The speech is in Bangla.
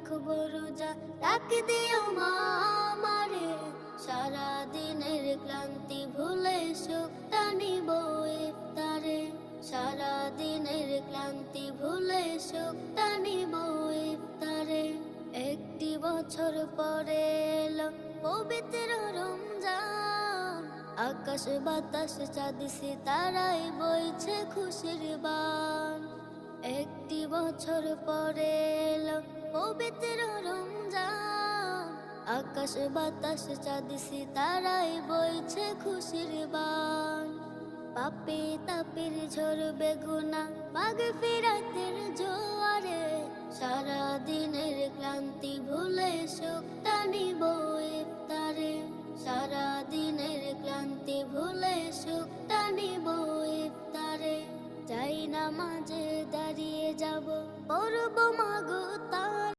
রাখবো রোজা, ডাক দিও মা আমারে, সারা দিনের ক্লান্তি ভুলে সুখটা নিব ইফতারে, সারা দিনের ক্লান্তি ভুলে সুখটা নিব ইফতারে। একটি বছর পরে এলো পবিত্র রমজান, আকাশ বাতাস চাঁদ সিতারায় বইছে খুশির বান। একটি বছর পরে এলো পবিত্র রমজান, আকাশ বাতাস চাঁদ সিতারায় বইছে খুশির বান। পাপে তাপের ঝরবে গুনাহ মাগফিরাতের জোয়ারে, সারা দিনের ক্লান্তি ভুলে সুখটা নিব ইফতারে, সারা দিনের ক্লান্তি ভুলে সুখটা নিব ইফতারে। যাই নামাজে দাঁড়িয়ে যাব, পড়ব